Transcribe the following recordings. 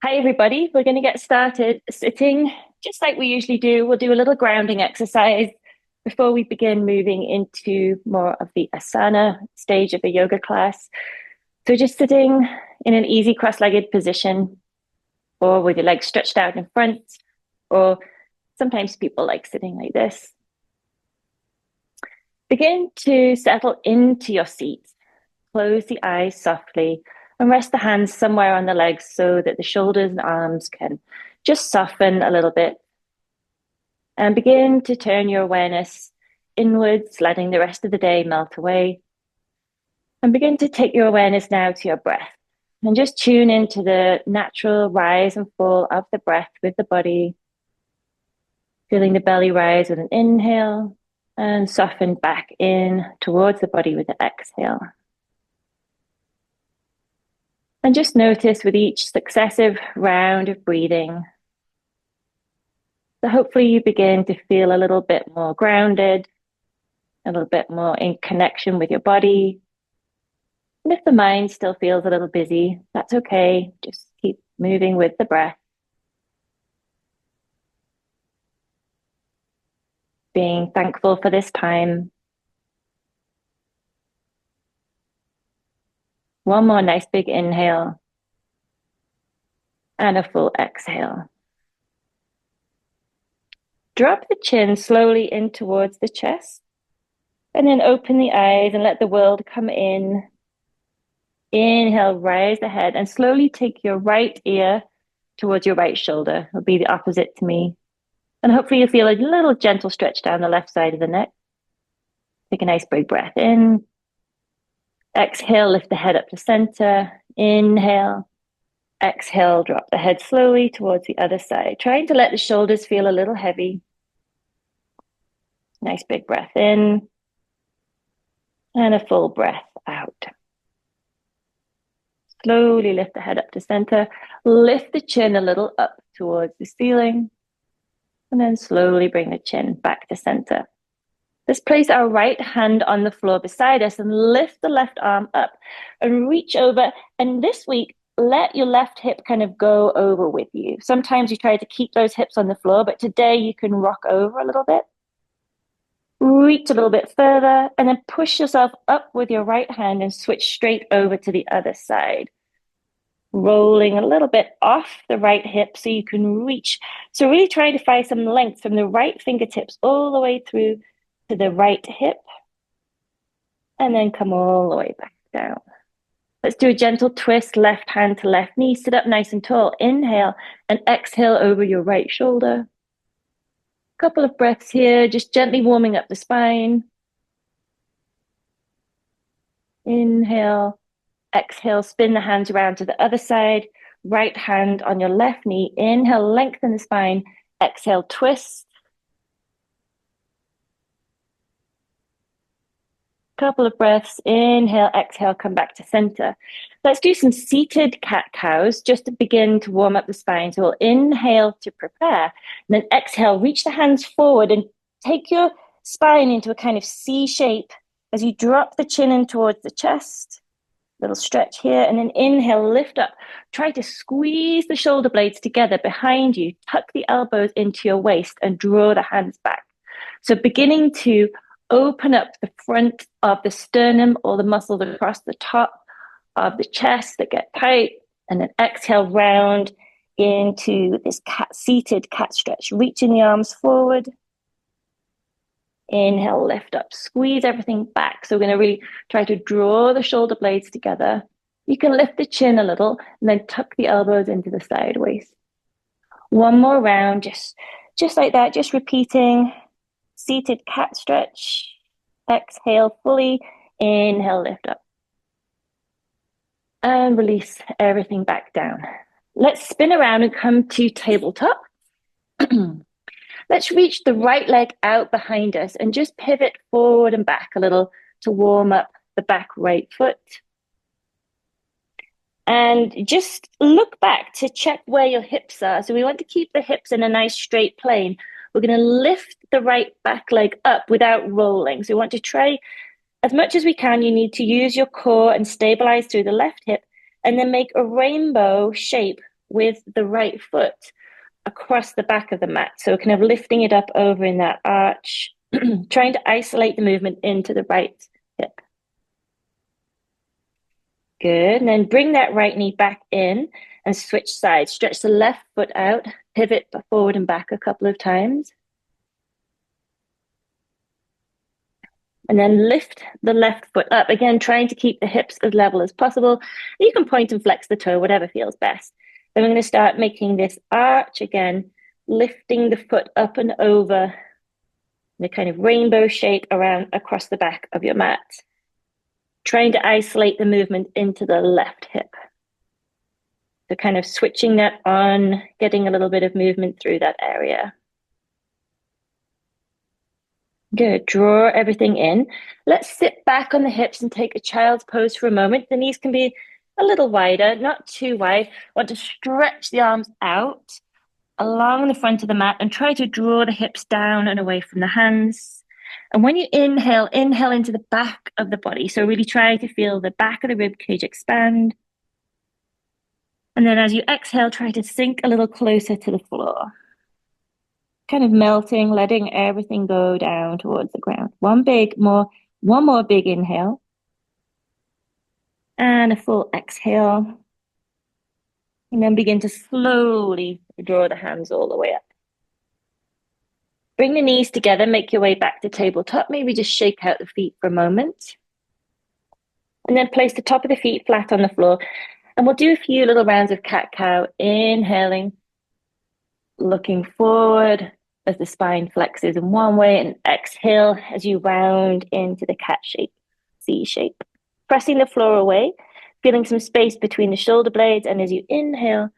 Hi, everybody. We're going to get started sitting just like we usually do. We'll do a little grounding exercise before we begin moving into more of the asana stage of the yoga class. So just sitting in an easy cross-legged position or with your legs stretched out in front, or sometimes people like sitting like this. Begin to settle into your seat. Close the eyes softly and rest the hands somewhere on the legs so that the shoulders and arms can just soften a little bit. And begin to turn your awareness inwards, letting the rest of the day melt away. And begin to take your awareness now to your breath. And just tune into the natural rise and fall of the breath with the body. Feeling the belly rise with an inhale and soften back in towards the body with the exhale. And just notice with each successive round of breathing, so hopefully you begin to feel a little bit more grounded, a little bit more in connection with your body. And if the mind still feels a little busy, that's okay. Just keep moving with the breath. Being thankful for this time. One more nice big inhale and a full exhale. Drop the chin slowly in towards the chest and then open the eyes and let the world come in. Inhale, rise the head and slowly take your right ear towards your right shoulder. It'll be the opposite to me. And hopefully you feel a little gentle stretch down the left side of the neck. Take a nice big breath in. Exhale, lift the head up to center. Inhale. Exhale, drop the head slowly towards the other side. Trying to let the shoulders feel a little heavy. Nice big breath in. And a full breath out. Slowly lift the head up to center. Lift the chin a little up towards the ceiling. And then slowly bring the chin back to center. Let's place our right hand on the floor beside us and lift the left arm up and reach over. And this week, let your left hip kind of go over with you. Sometimes you try to keep those hips on the floor, but today you can rock over a little bit. Reach a little bit further and then push yourself up with your right hand and switch straight over to the other side. Rolling a little bit off the right hip so you can reach. So really try to find some length from the right fingertips all the way through to the right hip. And then come all the way back down. Let's do a gentle twist, left hand to left knee. Sit up nice and tall. Inhale and exhale over your right shoulder. Couple of breaths here, just gently warming up the spine. Inhale. Exhale, spin the hands around to the other side. Right hand on your left knee. Inhale, lengthen the spine. Exhale, twist. Couple of breaths. Inhale, exhale, come back to center. Let's do some seated cat-cows just to begin to warm up the spine. So we'll inhale to prepare. And then exhale, reach the hands forward and take your spine into a kind of C shape as you drop the chin in towards the chest. Little stretch here, and then inhale, lift up. Try to squeeze the shoulder blades together behind you. Tuck the elbows into your waist and draw the hands back. So beginning to open up the front of the sternum or the muscles across the top of the chest that get tight, and then exhale, round into this seated cat stretch. Reaching the arms forward. Inhale, lift up, squeeze everything back. So we're going to really try to draw the shoulder blades together. You can lift the chin a little and then tuck the elbows into the sideways. One more round, just like that, just repeating. Seated cat stretch. Exhale fully. Inhale, lift up. And release everything back down. Let's spin around and come to tabletop. Let's reach the right leg out behind us and just pivot forward and back a little to warm up the back right foot. And just look back to check where your hips are. So we want to keep the hips in a nice straight plane. We're going to lift the right back leg up without rolling. So we want to try as much as we can. You need to use your core and stabilize through the left hip and then make a rainbow shape with the right foot across the back of the mat. So kind of lifting it up over in that arch, trying to isolate the movement into the right hip. Good. And then bring that right knee back in and switch sides. Stretch the left foot out, pivot forward and back a couple of times. And then lift the left foot up. Again, trying to keep the hips as level as possible. You can point and flex the toe, whatever feels best. Then we're going to start making this arch again, lifting the foot up and over the kind of rainbow shape around across the back of your mat. Trying to isolate the movement into the left hip. So kind of switching that on, getting a little bit of movement through that area. Good. Draw everything in. Let's sit back on the hips and take a child's pose for a moment. The knees can be a little wider, not too wide. Want to stretch the arms out along the front of the mat and try to draw the hips down and away from the hands. And when you inhale, inhale into the back of the body. So really try to feel the back of the rib cage expand. And then as you exhale, try to sink a little closer to the floor. Kind of melting, letting everything go down towards the ground. One more big inhale. And a full exhale. And then begin to slowly draw the hands all the way up. Bring the knees together, make your way back to tabletop. Maybe just shake out the feet for a moment. And then place the top of the feet flat on the floor. And we'll do a few little rounds of cat-cow, inhaling, looking forward as the spine flexes in one way, and exhale as you round into the cat shape, C shape. Pressing the floor away, feeling some space between the shoulder blades, and as you inhale,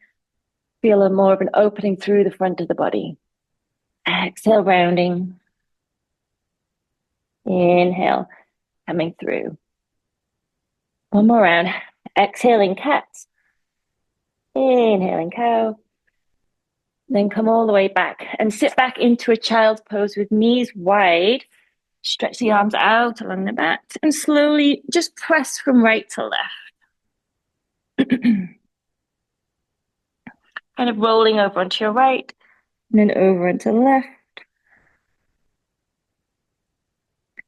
feel more of an opening through the front of the body. Exhale, rounding. Inhale, coming through. One more round. Exhaling cat. Inhaling cow. Then come all the way back and sit back into a child's pose with knees wide. Stretch the arms out along the mat and slowly just press from right to left. Kind of rolling over onto your right and then over onto the left.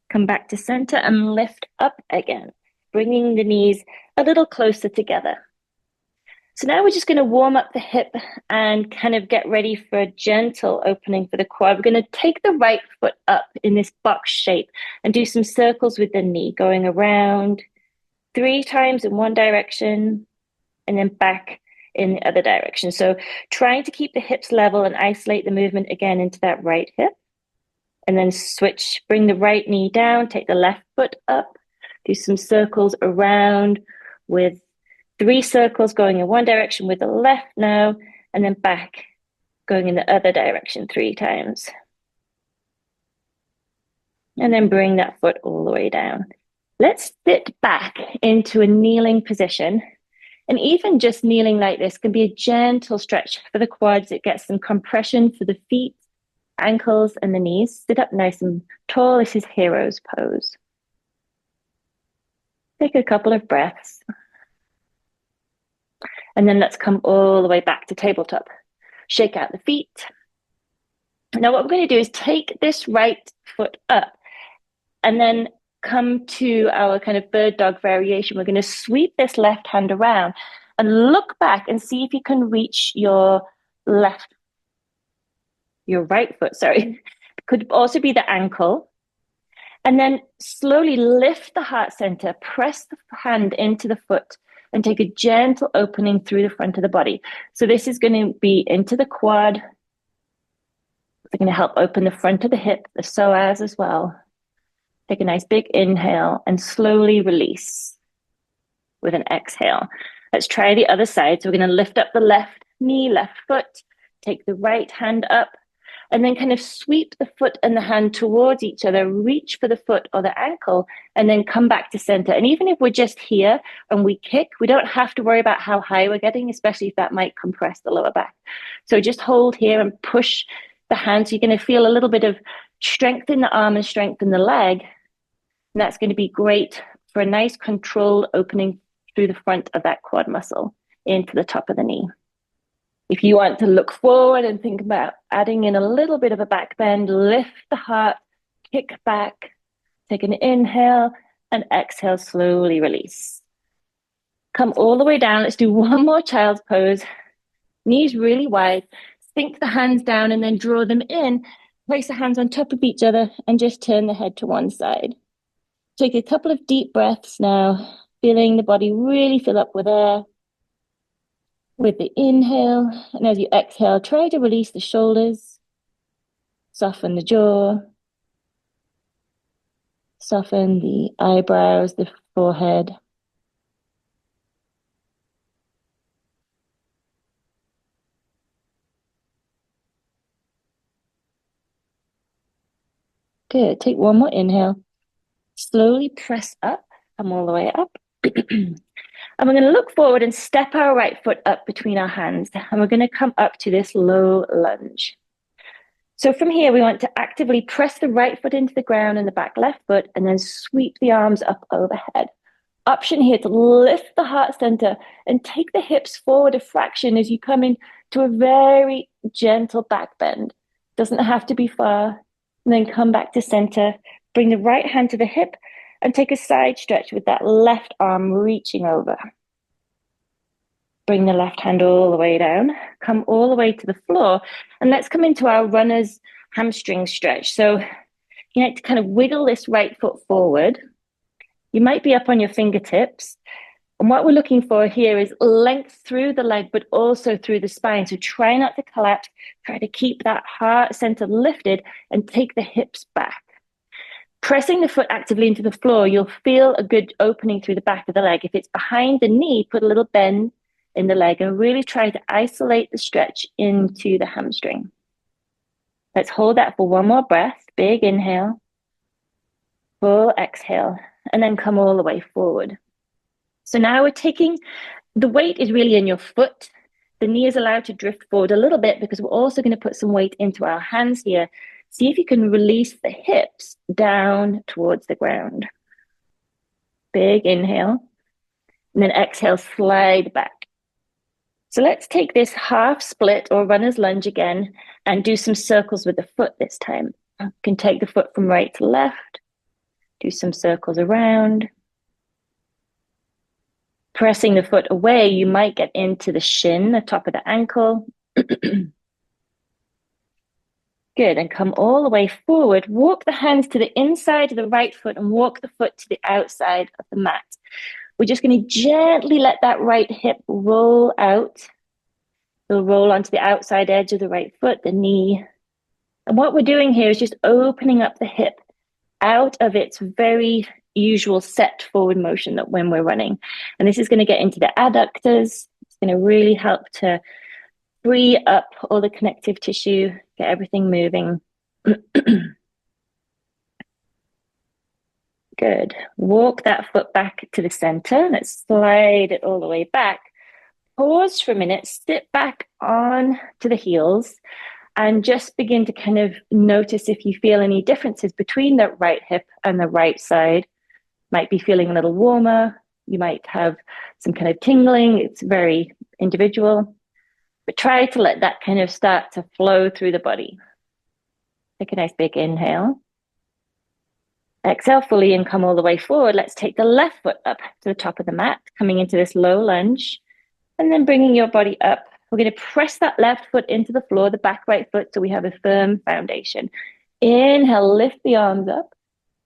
Come back to center and lift up again, bringing the knees a little closer together. So now we're just going to warm up the hip and kind of get ready for a gentle opening for the quad. We're going to take the right foot up in this box shape and do some circles with the knee, going around 3 times in one direction and then back in the other direction. So trying to keep the hips level and isolate the movement again into that right hip. And then switch, bring the right knee down, take the left foot up, do some circles around with 3 circles going in one direction with the left now, and then back going in the other direction 3 times. And then bring that foot all the way down. Let's sit back into a kneeling position. And even just kneeling like this can be a gentle stretch for the quads. It gets some compression for the feet, ankles, and the knees. Sit up nice and tall. This is hero's pose. Take a couple of breaths. And then let's come all the way back to tabletop. Shake out the feet. Now what we're going to do is take this right foot up and then come to our kind of bird dog variation. We're going to sweep this left hand around and look back and see if you can reach your right foot, sorry. Could also be the ankle. And then slowly lift the heart center, press the hand into the foot and take a gentle opening through the front of the body. So this is going to be into the quad. It's going to help open the front of the hip, the psoas as well. Take a nice big inhale and slowly release with an exhale. Let's try the other side. So we're going to lift up the left knee, left foot, take the right hand up, and then kind of sweep the foot and the hand towards each other, reach for the foot or the ankle, and then come back to center. And even if we're just here and we kick, we don't have to worry about how high we're getting, especially if that might compress the lower back. So just hold here and push the hand. So you're going to feel a little bit of strength in the arm and strength in the leg. And that's going to be great for a nice controlled opening through the front of that quad muscle into the top of the knee. If you want to look forward and think about adding in a little bit of a back bend, lift the heart, kick back, take an inhale, and exhale, slowly release. Come all the way down. Let's do one more child's pose. Knees really wide. Sink the hands down and then draw them in. Place the hands on top of each other and just turn the head to one side. Take a couple of deep breaths now, feeling the body really fill up with air. With the inhale, and as you exhale, try to release the shoulders, soften the jaw, soften the eyebrows, the forehead. Good. Take one more inhale. Slowly press up. Come all the way up. And we're going to look forward and step our right foot up between our hands. And we're going to come up to this low lunge. So from here, we want to actively press the right foot into the ground and the back left foot, and then sweep the arms up overhead. Option here to lift the heart center and take the hips forward a fraction as you come into a very gentle back bend. Doesn't have to be far. And then come back to center. Bring the right hand to the hip and take a side stretch with that left arm reaching over. Bring the left hand all the way down. Come all the way to the floor. And let's come into our runner's hamstring stretch. So you need to kind of wiggle this right foot forward. You might be up on your fingertips. And what we're looking for here is length through the leg, but also through the spine. So try not to collapse. Try to keep that heart center lifted and take the hips back. Pressing the foot actively into the floor, you'll feel a good opening through the back of the leg. If it's behind the knee, put a little bend in the leg and really try to isolate the stretch into the hamstring. Let's hold that for one more breath. Big inhale, full exhale, and then come all the way forward. So now we're taking, the weight is really in your foot. The knee is allowed to drift forward a little bit because we're also going to put some weight into our hands here. See if you can release the hips down towards the ground. Big inhale, and then exhale, slide back. So let's take this half split or runner's lunge again and do some circles with the foot this time. You can take the foot from right to left, do some circles around. Pressing the foot away, you might get into the shin, the top of the ankle. Good, and come all the way forward. Walk the hands to the inside of the right foot and walk the foot to the outside of the mat. We're just going to gently let that right hip roll out. It'll roll onto the outside edge of the right foot, the knee. And what we're doing here is just opening up the hip out of its very usual set forward motion that when we're running. And this is going to get into the adductors. It's going to really help to free up all the connective tissue, get everything moving. Good. Walk that foot back to the center. Let's slide it all the way back. Pause for a minute, sit back on to the heels, and just begin to kind of notice if you feel any differences between the right hip and the right side. Might be feeling a little warmer. You might have some kind of tingling. It's very individual. But try to let that kind of start to flow through the body. Take a nice big inhale. Exhale fully and come all the way forward. Let's take the left foot up to the top of the mat, coming into this low lunge, and then bringing your body up. We're going to press that left foot into the floor, the back right foot, so we have a firm foundation. Inhale, lift the arms up.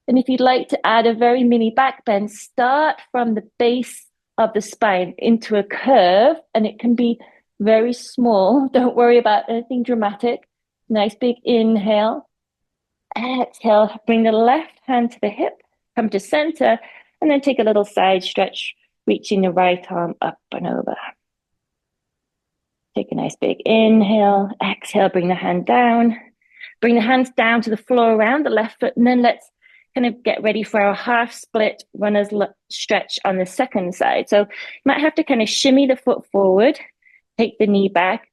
And if you'd like to add a very mini back bend, start from the base of the spine into a curve, and it can be very small. Don't worry about anything dramatic. Nice big inhale. Exhale, bring the left hand to the hip, come to center, and then take a little side stretch, reaching the right arm up and over. Take a nice big inhale. Exhale, bring the hand down. Bring the hands down to the floor around the left foot, and then let's kind of get ready for our half split runner's stretch on the second side. So you might have to kind of shimmy the foot forward, take the knee back.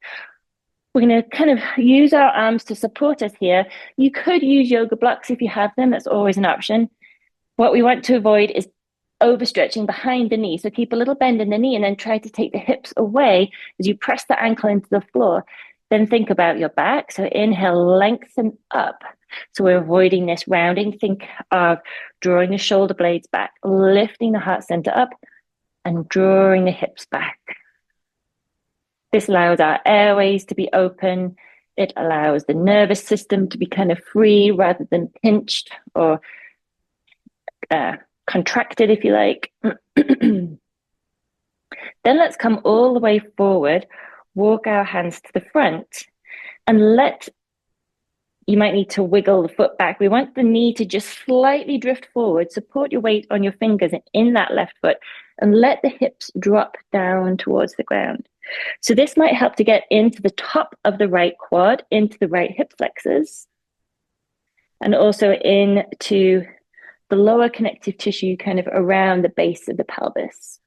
We're going to kind of use our arms to support us here. You could use yoga blocks if you have them. That's always an option. What we want to avoid is overstretching behind the knee. So keep a little bend in the knee and then try to take the hips away as you press the ankle into the floor. Then think about your back. So inhale, lengthen up. So we're avoiding this rounding. Think of drawing the shoulder blades back, lifting the heart center up, and drawing the hips back. This allows our airways to be open. It allows the nervous system to be kind of free rather than pinched or contracted, if you like. Then let's come all the way forward, walk our hands to the front, and you might need to wiggle the foot back. We want the knee to just slightly drift forward. Support your weight on your fingers in that left foot and let the hips drop down towards the ground. So this might help to get into the top of the right quad, into the right hip flexors, and also into the lower connective tissue kind of around the base of the pelvis.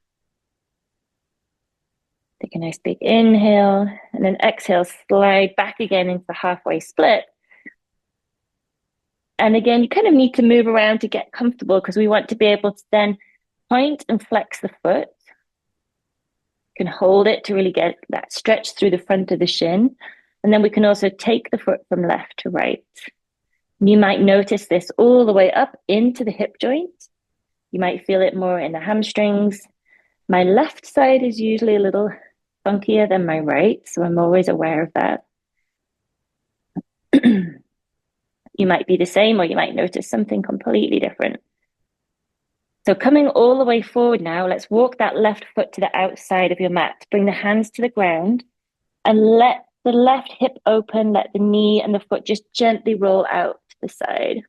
Take a nice big inhale, and then exhale, slide back again into the halfway split. And again, you kind of need to move around to get comfortable because we want to be able to then point and flex the foot. You can hold it to really get that stretch through the front of the shin. And then we can also take the foot from left to right. You might notice this all the way up into the hip joint. You might feel it more in the hamstrings. My left side is usually a little funkier than my right, so I'm always aware of that. You might be the same, or you might notice something completely different. So coming all the way forward now, let's walk that left foot to the outside of your mat. Bring the hands to the ground and let the left hip open, let the knee and the foot just gently roll out to the side.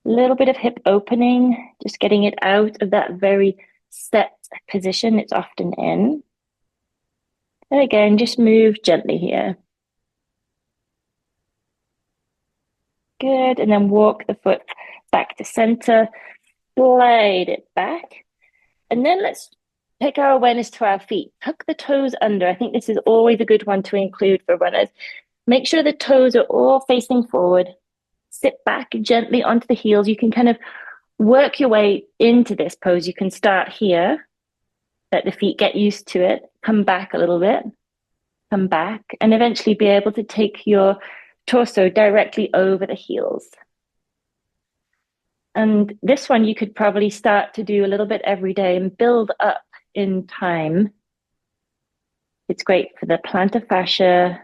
A little bit of hip opening, just getting it out of that very set position it's often in. And again, just move gently here. Good, and then walk the foot back to center, slide it back. And then let's take our awareness to our feet. Tuck the toes under. I think this is always a good one to include for runners. Make sure the toes are all facing forward. Sit back gently onto the heels. You can kind of work your way into this pose. You can start here, let the feet get used to it, come back a little bit, come back, and eventually be able to take your torso directly over the heels. And this one you could probably start to do a little bit every day and build up in time. It's great for the plantar fascia,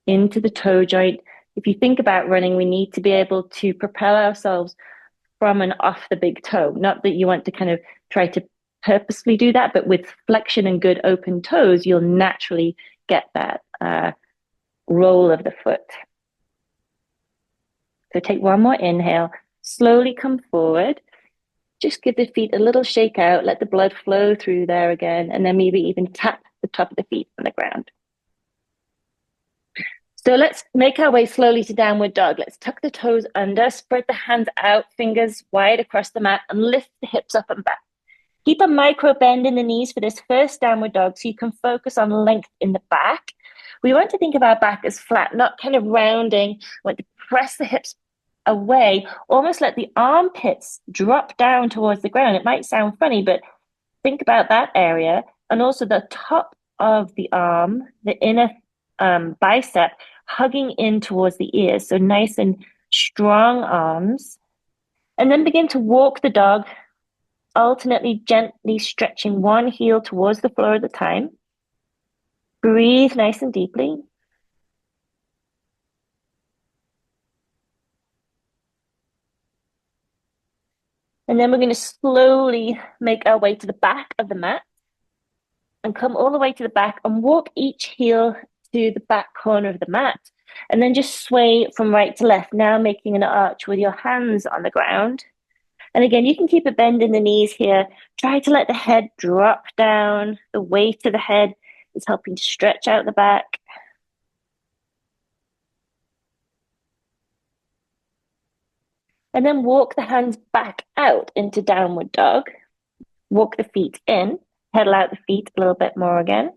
into the toe joint. If you think about running, we need to be able to propel ourselves from and off the big toe. Not that you want to kind of try to purposely do that, but with flexion and good open toes, you'll naturally get that roll of the foot. So take one more inhale, slowly come forward. Just give the feet a little shake out, let the blood flow through there again, and then maybe even tap the top of the feet on the ground. So let's make our way slowly to downward dog. Let's tuck the toes under, spread the hands out, fingers wide across the mat, and lift the hips up and back. Keep a micro bend in the knees for this first downward dog so you can focus on length in the back. We want to think of our back as flat, not kind of rounding. We want to press the hips away, almost let the armpits drop down towards the ground. It might sound funny, but think about that area. And also the top of the arm, the inner bicep, hugging in towards the ears. So nice and strong arms. And then begin to walk the dog, alternately gently stretching one heel towards the floor at a time. Breathe nice and deeply. And then we're going to slowly make our way to the back of the mat and come all the way to the back and walk each heel to the back corner of the mat. And then just sway from right to left, now making an arch with your hands on the ground. And again, you can keep a bend in the knees here. Try to let the head drop down. The weight of the head is helping to stretch out the back. And then walk the hands back out into downward dog. Walk the feet in, pedal out the feet a little bit more again.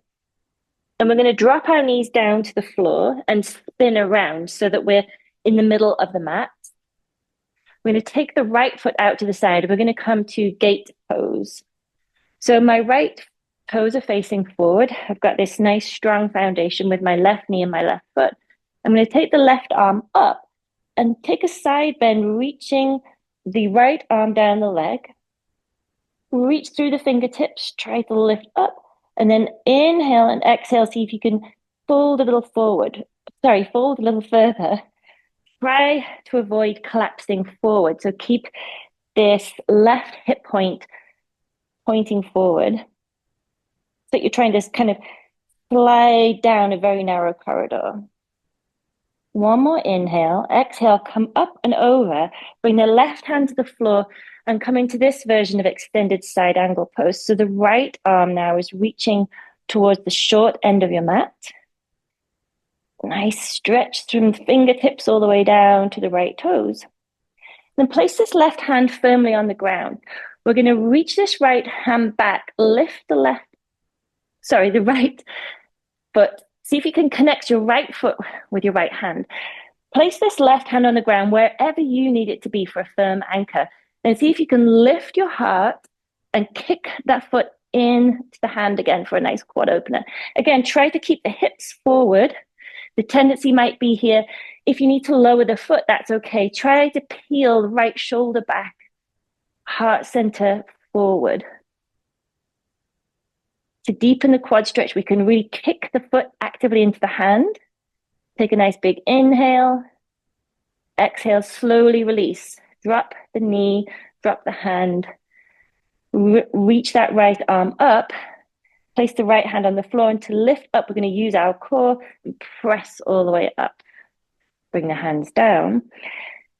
And we're going to drop our knees down to the floor and spin around so that we're in the middle of the mat. We're going to take the right foot out to the side. We're going to come to gate pose. So my right toes are facing forward. I've got this nice strong foundation with my left knee and my left foot. I'm going to take the left arm up and take a side bend, reaching the right arm down the leg. Reach through the fingertips, try to lift up, and then inhale and exhale. See if you can fold a little forward. Sorry, fold a little further. Try to avoid collapsing forward. So keep this left hip point pointing forward. So you're trying to kind of slide down a very narrow corridor. One more inhale. Exhale, come up and over. Bring the left hand to the floor and come into this version of extended side angle pose. So the right arm now is reaching towards the short end of your mat. Nice stretch from the fingertips all the way down to the right toes. Then place this left hand firmly on the ground. We're going to reach this right hand back, lift the right foot. See if you can connect your right foot with your right hand. Place this left hand on the ground wherever you need it to be for a firm anchor. And see if you can lift your heart and kick that foot into the hand again for a nice quad opener. Again, try to keep the hips forward. The tendency might be here, if you need to lower the foot, that's okay. Try to peel the right shoulder back, heart center forward. To deepen the quad stretch, we can really kick the foot actively into the hand. Take a nice big inhale. Exhale, slowly release. Drop the knee, drop the hand. Reach that right arm up. Place the right hand on the floor, and to lift up, we're going to use our core and press all the way up. Bring the hands down.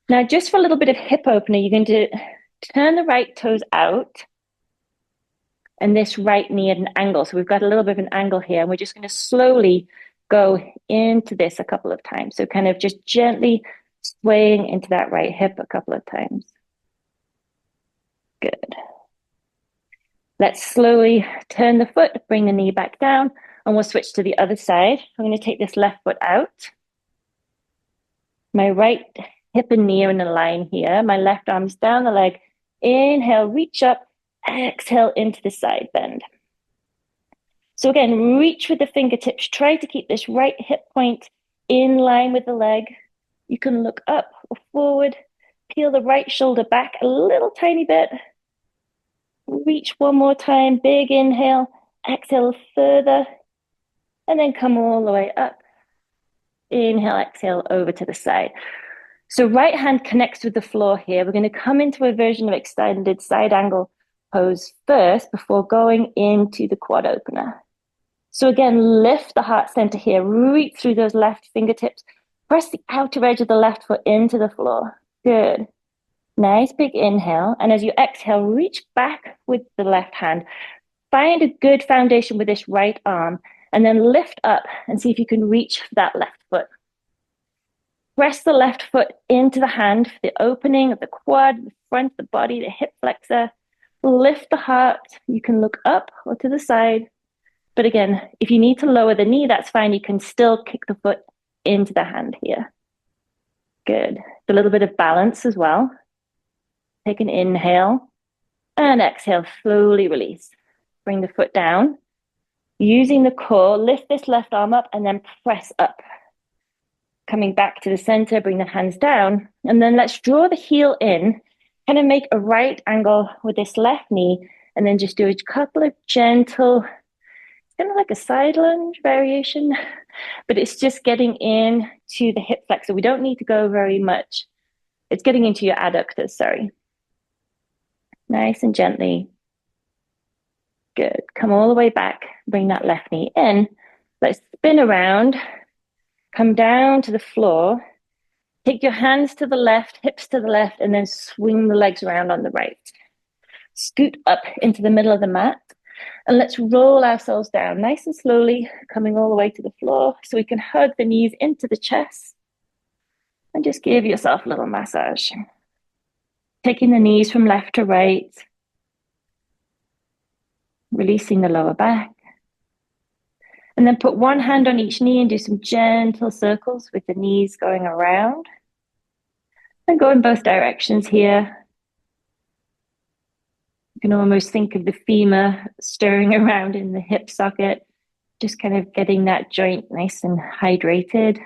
Now, just for a little bit of hip opener, you're going to turn the right toes out and this right knee at an angle. So we've got a little bit of an angle here, and we're just going to slowly go into this a couple of times. So kind of just gently swaying into that right hip a couple of times. Good. Let's slowly turn the foot, bring the knee back down, and we'll switch to the other side. I'm going to take this left foot out. My right hip and knee are in a line here. My left arm's down the leg. Inhale, reach up. Exhale into the side bend. So again, reach with the fingertips. Try to keep this right hip point in line with the leg. You can look up or forward. Peel the right shoulder back a little tiny bit. Reach one more time, big inhale, exhale further, and then come all the way up. Inhale, exhale over to the side. So right hand connects with the floor here. We're going to come into a version of extended side angle pose first before going into the quad opener. So again, lift the heart center here, reach through those left fingertips, press the outer edge of the left foot into the floor. Good. Nice big inhale. And as you exhale, reach back with the left hand. Find a good foundation with this right arm and then lift up and see if you can reach for that left foot. Press the left foot into the hand for the opening of the quad, the front of the body, the hip flexor. Lift the heart. You can look up or to the side. But again, if you need to lower the knee, that's fine. You can still kick the foot into the hand here. Good. A little bit of balance as well. Take an inhale and exhale, slowly release. Bring the foot down. Using the core, lift this left arm up and then press up. Coming back to the center, bring the hands down. And then let's draw the heel in, kind of make a right angle with this left knee, and then just do a couple of gentle, it's kind of like a side lunge variation, but it's just getting in to the hip flexor. We don't need to go very much. It's getting into your adductors, sorry. Nice and gently. Good. Come all the way back. Bring that left knee in. Let's spin around. Come down to the floor. Take your hands to the left, hips to the left, and then swing the legs around on the right. Scoot up into the middle of the mat. And let's roll ourselves down nice and slowly, coming all the way to the floor so we can hug the knees into the chest. And just give yourself a little massage. Taking the knees from left to right. Releasing the lower back. And then put one hand on each knee and do some gentle circles with the knees going around. And go in both directions here. You can almost think of the femur stirring around in the hip socket, just kind of getting that joint nice and hydrated.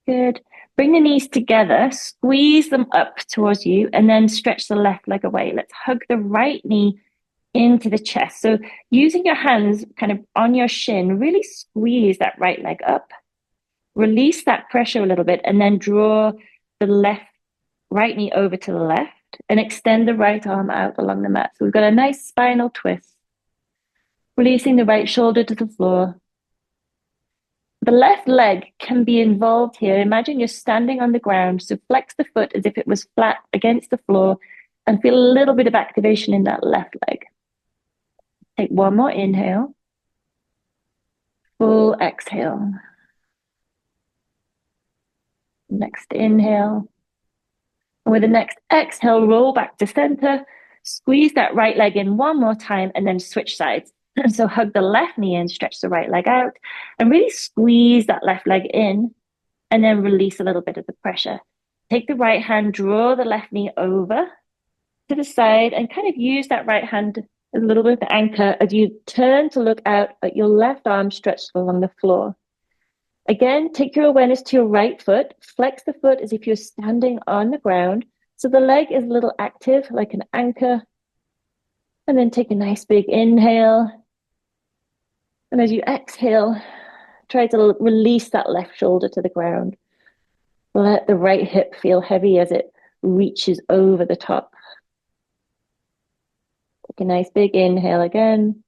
Good. Bring the knees together, squeeze them up towards you, and then stretch the left leg away. Let's hug the right knee into the chest. So using your hands kind of on your shin, really squeeze that right leg up. Release that pressure a little bit, and then draw the right knee over to the left and extend the right arm out along the mat. So we've got a nice spinal twist. Releasing the right shoulder to the floor. The left leg can be involved here. Imagine you're standing on the ground, so flex the foot as if it was flat against the floor and feel a little bit of activation in that left leg. Take one more inhale. Full exhale. Next inhale. And with the next exhale, roll back to center. Squeeze that right leg in one more time and then switch sides. So hug the left knee in, stretch the right leg out, and really squeeze that left leg in, and then release a little bit of the pressure. Take the right hand, draw the left knee over to the side, and kind of use that right hand as a little bit of an anchor as you turn to look out at your left arm stretched along the floor. Again, take your awareness to your right foot, flex the foot as if you're standing on the ground. So the leg is a little active, like an anchor. And then take a nice big inhale. And as you exhale, try to release that left shoulder to the ground. Let the right hip feel heavy as it reaches over the top. Take a nice big inhale again.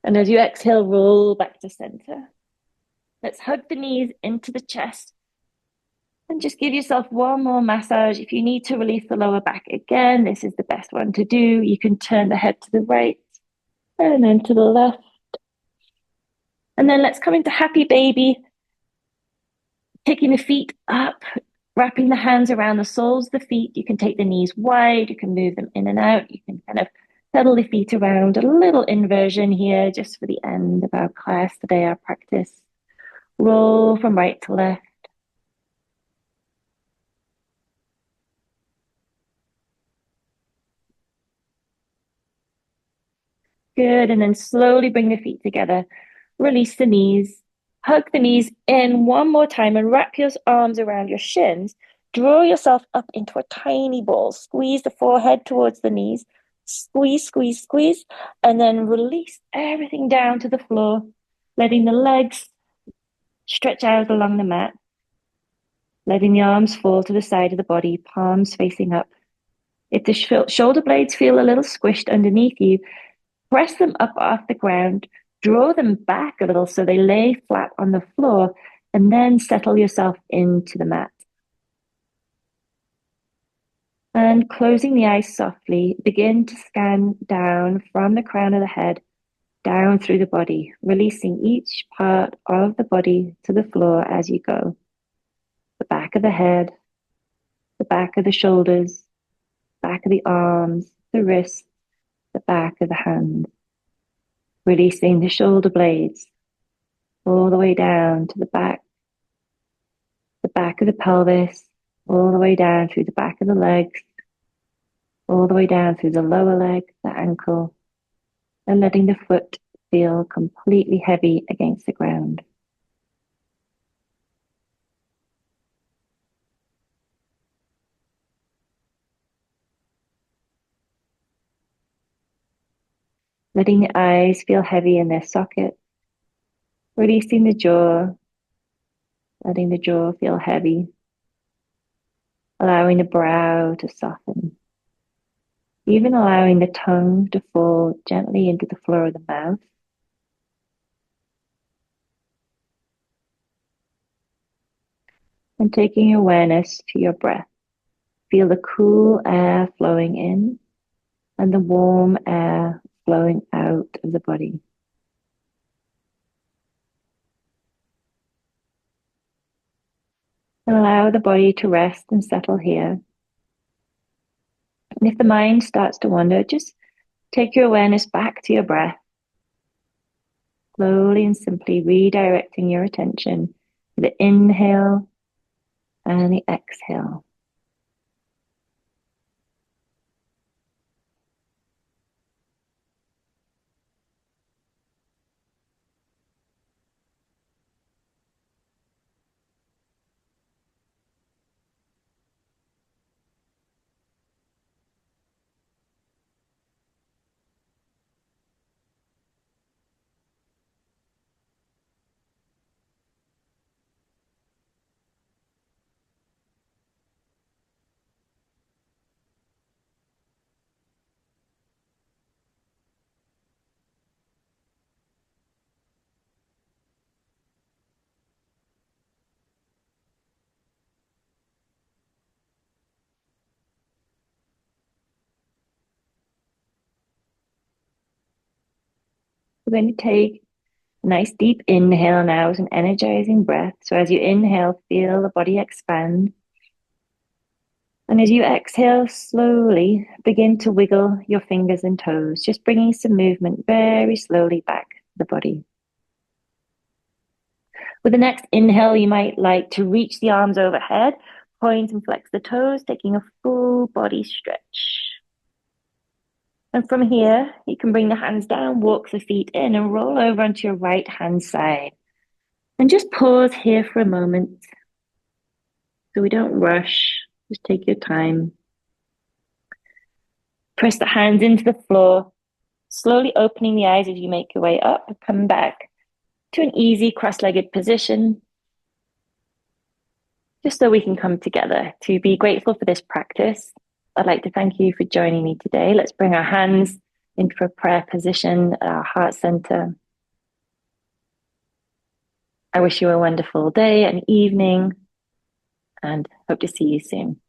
And as you exhale, roll back to center. Let's hug the knees into the chest. And just give yourself one more massage. If you need to release the lower back again, this is the best one to do. You can turn the head to the right and then to the left. And then let's come into happy baby. Taking the feet up, wrapping the hands around the soles of the feet. You can take the knees wide. You can move them in and out. You can kind of pedal the feet around. A little inversion here just for the end of our class today, our practice. Roll from right to left. Good, and then slowly bring the feet together. Release the knees. Hug the knees in one more time and wrap your arms around your shins. Draw yourself up into a tiny ball. Squeeze the forehead towards the knees. Squeeze, squeeze, squeeze. And then release everything down to the floor, letting the legs stretch out along the mat. Letting the arms fall to the side of the body, palms facing up. If the shoulder blades feel a little squished underneath you, press them up off the ground, draw them back a little so they lay flat on the floor, and then settle yourself into the mat. And closing the eyes softly, begin to scan down from the crown of the head, down through the body, releasing each part of the body to the floor as you go. The back of the head, the back of the shoulders, back of the arms, the wrists, the back of the hands. Releasing the shoulder blades all the way down to the back of the pelvis, all the way down through the back of the legs, all the way down through the lower leg, the ankle, and letting the foot feel completely heavy against the ground. Letting the eyes feel heavy in their socket, releasing the jaw, letting the jaw feel heavy, allowing the brow to soften, even allowing the tongue to fall gently into the floor of the mouth. And taking awareness to your breath. Feel the cool air flowing in and the warm air flowing out of the body. And allow the body to rest and settle here. And if the mind starts to wander, just take your awareness back to your breath. Slowly and simply redirecting your attention to the inhale and the exhale. We're going to take a nice deep inhale now as an energizing breath. So as you inhale, feel the body expand. And as you exhale, slowly begin to wiggle your fingers and toes, just bringing some movement very slowly back to the body. With the next inhale, you might like to reach the arms overhead, point and flex the toes, taking a full body stretch. And from here, you can bring the hands down, walk the feet in, and roll over onto your right hand side. And just pause here for a moment so we don't rush. Just take your time. Press the hands into the floor, slowly opening the eyes as you make your way up and come back to an easy cross-legged position, just so we can come together to be grateful for this practice. I'd like to thank you for joining me today. Let's bring our hands into a prayer position at our heart center. I wish you a wonderful day and evening, and hope to see you soon.